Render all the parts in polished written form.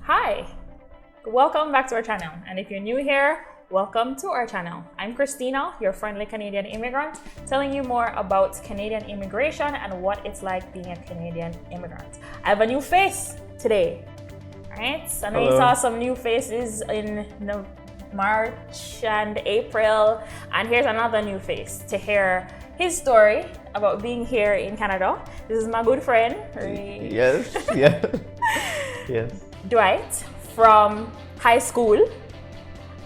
Hi, welcome back to our channel. And if you're new here, welcome to our channel. I'm Christina, your friendly Canadian immigrant, telling you more about Canadian immigration and what it's like being a Canadian immigrant. I have a new face today, right? So I know you saw some new faces in March and April, and here's another new face to hear his story about being here in Canada. This is my good friend. Yes, yeah. Yes. Dwight from high school,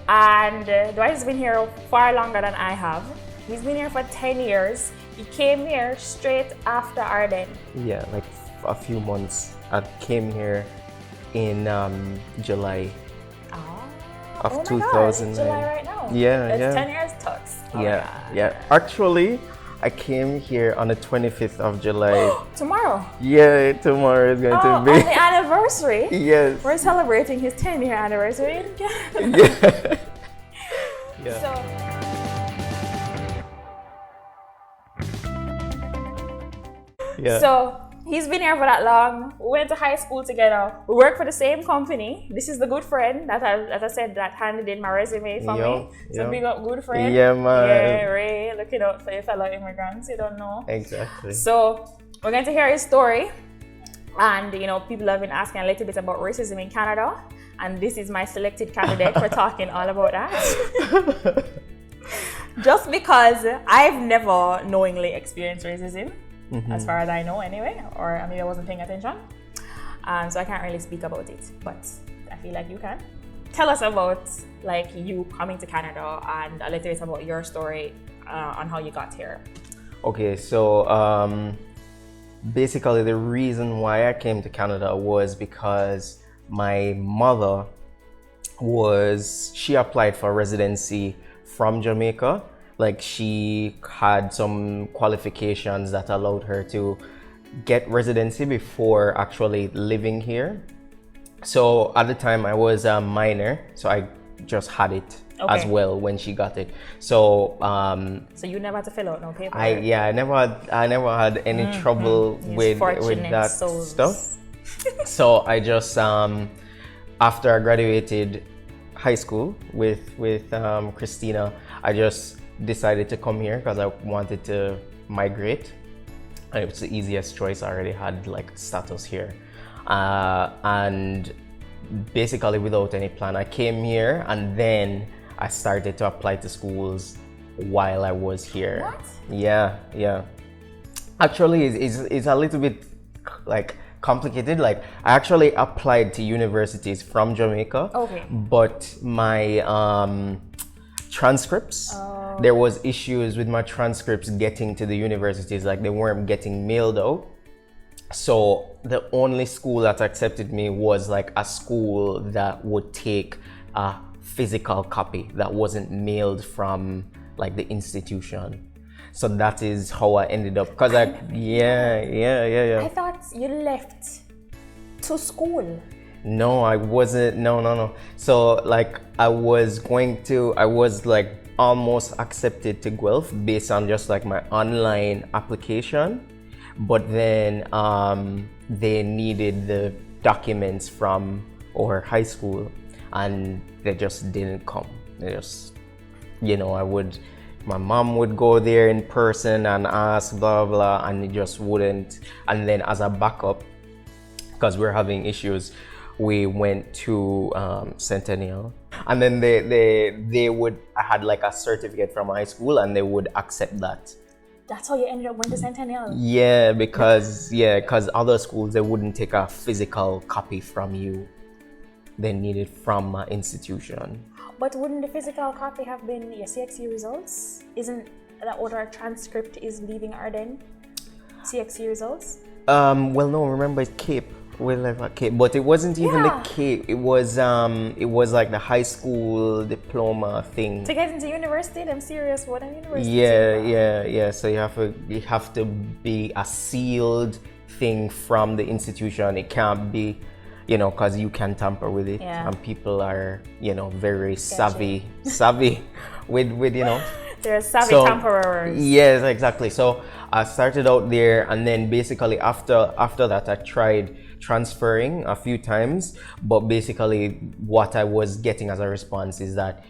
and Dwight has been here far longer than I have. He's been here for 10 years. He came here straight after Arden. Yeah, like a few months. I came here in July of 2009. July right now. Yeah, It's yeah. 10 years tops. Oh Yeah. Actually, I came here on the 25th of July. Tomorrow. Yeah, tomorrow is going to be. On the anniversary. Yes. We're celebrating his 10-year anniversary. Yeah. Yeah. So he's been here for that long. We went to high school together. We work for the same company. This is the good friend that I said that handed in my resume for me. So big up good friend. Yeah, man. Yeah, Ray, looking out for your fellow immigrants. You don't know. Exactly. So we're going to hear his story. And people have been asking a little bit about racism in Canada. And this is my selected candidate for talking all about that. Just because I've never knowingly experienced racism. As far as I know anyway, or maybe I wasn't paying attention. So I can't really speak about it, but I feel like you can. Tell us about you coming to Canada and a little bit about your story on how you got here. Okay, so basically the reason why I came to Canada was because my mother she applied for residency from Jamaica. She had some qualifications that allowed her to get residency before actually living here. So at the time I was a minor, so I just had it as well when she got it. So so you never had to fill out no paper? I never had any trouble with that stuff. So I just after I graduated high school with Christina, I just decided to come here because I wanted to migrate, and it was the easiest choice. I already had status here, and basically without any plan I came here, and then I started to apply to schools while I was here. What? Yeah. Actually, it's a little bit complicated. I actually applied to universities from Jamaica, but my transcripts, there was issues with my transcripts getting to the universities. They weren't getting mailed out. So the only school that accepted me was a school that would take a physical copy that wasn't mailed from the institution. So that is how I ended up, because I thought you left to school. No, I wasn't. No. So I was almost accepted to Guelph based on just my online application, but then they needed the documents from our high school, and they just didn't come. They just, my mom would go there in person and ask blah blah, and it just wouldn't. And then as a backup, because we're having issues, we went to Centennial, and then I had a certificate from high school, and they would accept that. That's how you ended up going to Centennial? Yeah, because other schools, they wouldn't take a physical copy from you. They need it from an institution. But wouldn't the physical copy have been your CXC results? Isn't that what our transcript is leaving Arden? CXC results? Well, no, remember it's Cape. We live at Cape, but it wasn't even the Cape. It was the high school diploma thing. To get into university, I'm serious. What an university? Yeah. So you have to be a sealed thing from the institution. It can't be, because you can tamper with it, and people are, very savvy with They're savvy tamperers. Yes, exactly. So I started out there, and then basically after that I tried transferring a few times, but basically what I was getting as a response is that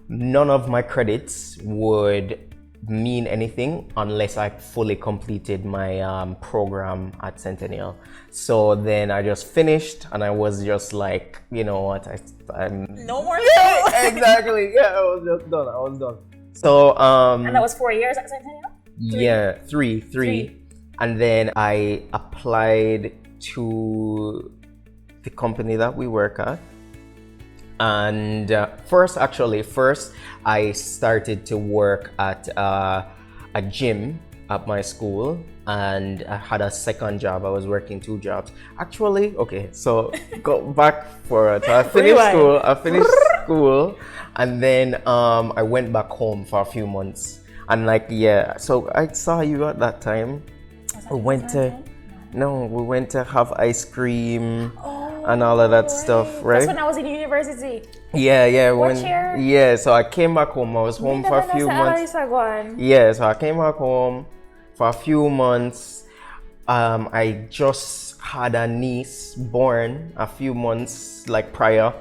none of my credits would mean anything unless I fully completed my program at Centennial. So then I just finished, and I was just like, you know what, I'm No more. yeah, exactly. Yeah, I was just done. I was done. So And that was 4 years at Centennial? yeah, three. And then I applied to the company that we work at. And first I started to work at a gym at my school, and I had a second job. I was working 2 jobs. Actually, okay, so go back for it. So I finished school, and then I went back home for a few months. And like, yeah, so I saw you at that time. We went to have ice cream and all of that stuff, right? That's when I was in university. Yeah. What year? Yeah, so I came back home. I was home for a few months. Yeah, so I came back home for a few months. I just had a niece born a few months like prior.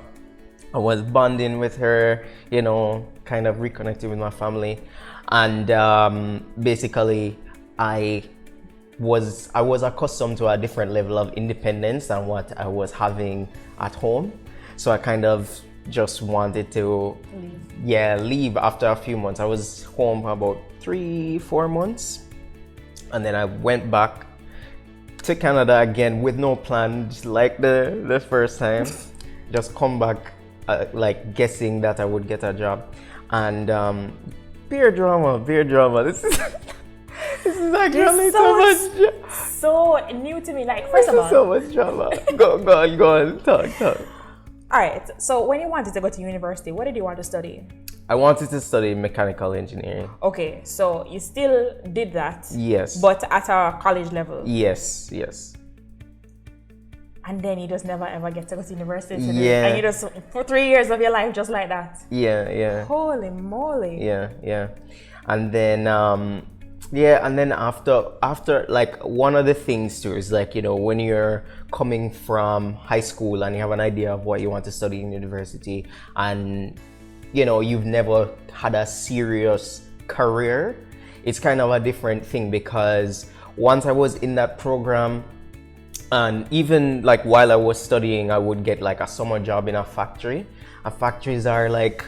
I was bonding with her, you know, kind of reconnecting with my family. And basically I was accustomed to a different level of independence than what I was having at home. So I kind of just wanted to leave after a few months. I was home for about 3-4 months, and then I went back to Canada again with no plan, just like the first time. Just come back like guessing that I would get a job. And beer drama. This is actually so new to me. Like, first of all, so much drama. Go on, talk. All right. So when you wanted to go to university, what did you want to study? I wanted to study mechanical engineering. Okay, so you still did that. Yes. But at a college level. Yes. And then you just never ever get to go to university. Yeah. And you just, for 3 years of your life, just like that. Yeah. Holy moly. Yeah. And then after like, one of the things too is like, you know, when you're coming from high school and you have an idea of what you want to study in university, and you know, you've never had a serious career, it's kind of a different thing. Because once I was in that program, and even like while I was studying, I would get like a summer job in a factory. Factories are like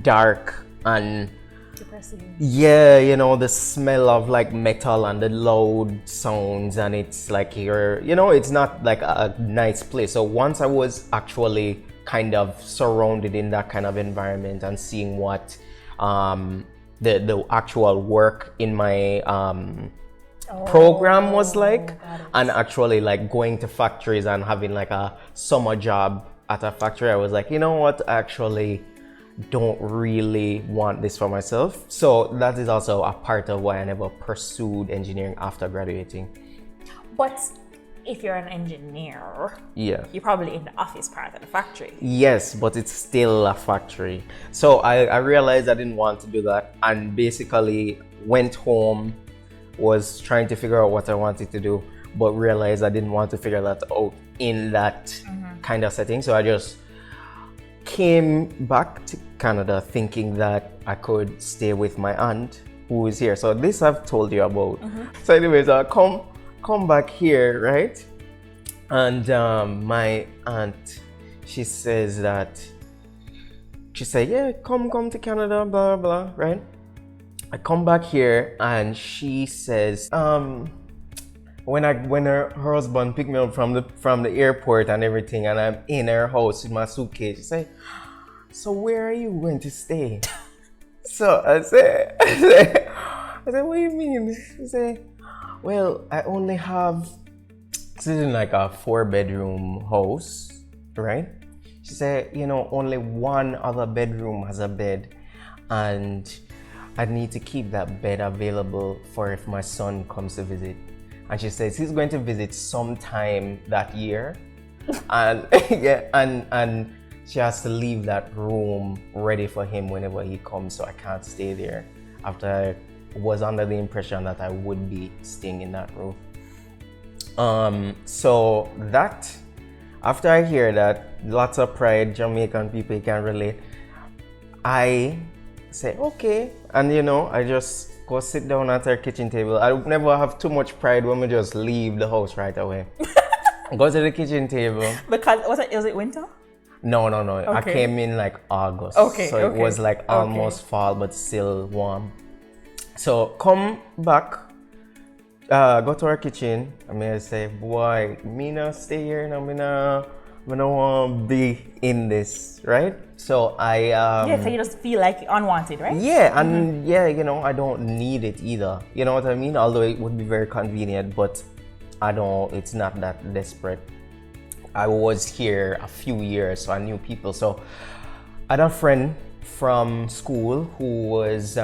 dark and depressing. Yeah, you know, the smell of like metal and the loud sounds, and it's like it's not like a nice place. So once I was actually kind of surrounded in that kind of environment and seeing what the actual work in my program was like, and actually like going to factories and having like a summer job at a factory, I was like, you know what, I actually don't really want this for myself. So that is also a part of why I never pursued engineering after graduating. But if you're an engineer, yeah, you're probably in the office part of the factory. Yes, but it's still a factory. So I realized I didn't want to do that, and basically went home, was trying to figure out what I wanted to do, but realized I didn't want to figure that out in that kind of setting. So I just came back to Canada thinking that I could stay with my aunt who is here. So this I've told you about. So anyways, I come back here, right? And my aunt, she said, yeah, come to Canada, blah blah, right? I come back here, and she says, when her husband picked me up from the airport and everything, and I'm in her house with my suitcase, she said, so where are you going to stay? So I said, what do you mean? She said, well, I only have, this is like a 4-bedroom house, right? She said, only one other bedroom has a bed, and I need to keep that bed available for if my son comes to visit. And she says he's going to visit sometime that year, and and she has to leave that room ready for him whenever he comes, so I can't stay there after I was under the impression that I would be staying in that room. So that after I hear that, lots of pride, Jamaican people can relate. I say, okay. And I just go sit down at our kitchen table. I never have too much pride when we just leave the house right away. Go to the kitchen table. Because, was it winter? No. Okay. I came in like August. Okay. So it was like almost fall, but still warm. So come back, go to our kitchen. I mean, I say, boy, me not stay here now. Me not want to be in this, right? So so you just feel like unwanted, right? Yeah, and I don't need it either. You know what I mean? Although it would be very convenient, but it's not that desperate. I was here a few years, so I knew people. So I had a friend from school who was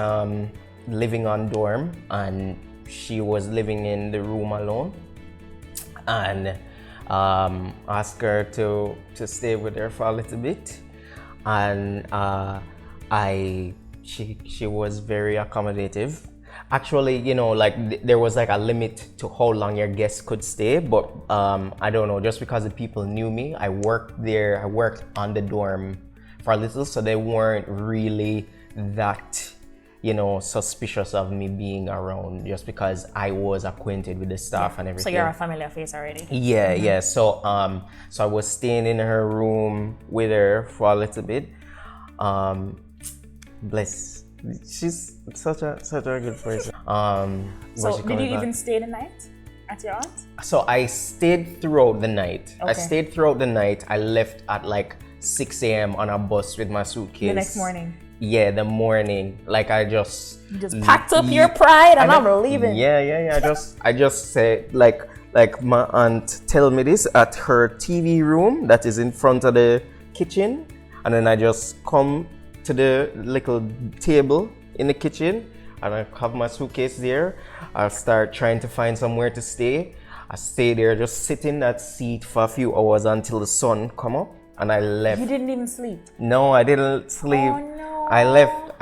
living on dorm, and she was living in the room alone, and asked her to stay with her for a little bit, and she was very accommodative. Actually, there was like a limit to how long your guests could stay, but I don't know, just because the people knew me, I worked on the dorm for a little, so they weren't really that suspicious of me being around, just because I was acquainted with the staff and everything. So you're a familiar face already. Yeah. So I was staying in her room with her for a little bit. Bless. She's such a good person. So did you even stay the night at your aunt? So I stayed throughout the night. Okay. I left at like 6 a.m. on a bus with my suitcase. The next morning. Yeah, the morning. Like I just packed up your pride and I'm leaving. Yeah. I just said like my aunt tell me this at her TV room that is in front of the kitchen, and then I just come to the little table in the kitchen and I have my suitcase there. I start trying to find somewhere to stay. I stay there, just sit in that seat for a few hours until the sun come up, and I left. You didn't even sleep? No, I didn't sleep. Oh no. I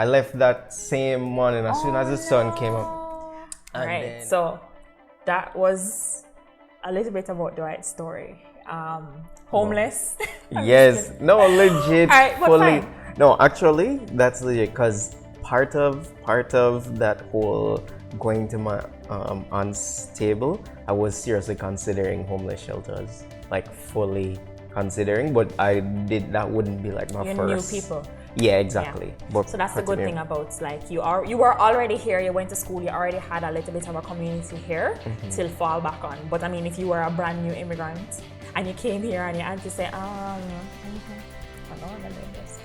left that same morning as soon as the sun came up. All right, so that was a little bit about Dwight's story. Homeless. Yes. No, legit. All right, but fully. fine. No, actually, that's legit, because part of that whole going to my aunt's table, I was seriously considering homeless shelters, like fully considering, but that wouldn't be like my first. You knew people. Yeah, exactly. Yeah. But so that's the good thing about, like, you were already here, you went to school, you already had a little bit of a community here till fall back on. But I mean, if you were a brand new immigrant and you came here and your auntie say, I don't want to live this.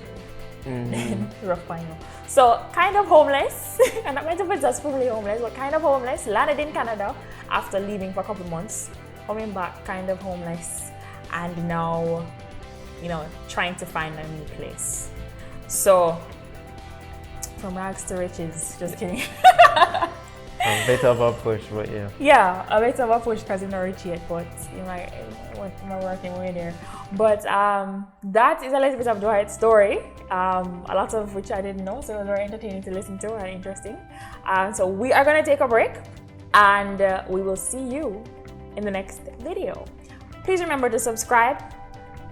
Rough by you. So kind of homeless, and not meant to put just fully homeless, but kind of homeless, landed in Canada after leaving for a couple months, coming back kind of homeless, and now, trying to find a new place. So from rags to riches, just kidding. A bit of a push, but yeah. Yeah, a bit of a push because you're not rich yet, but you might work your way there. But that is a little bit of Dwight's story, a lot of which I didn't know, so it was very entertaining to listen to and interesting. So we are going to take a break, and we will see you in the next video. Please remember to subscribe.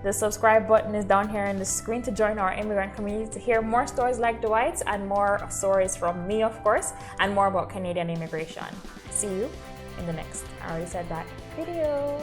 The subscribe button is down here on the screen to join our immigrant community to hear more stories like Dwight's and more stories from me, of course, and more about Canadian immigration. See you in the next, I already said that, video.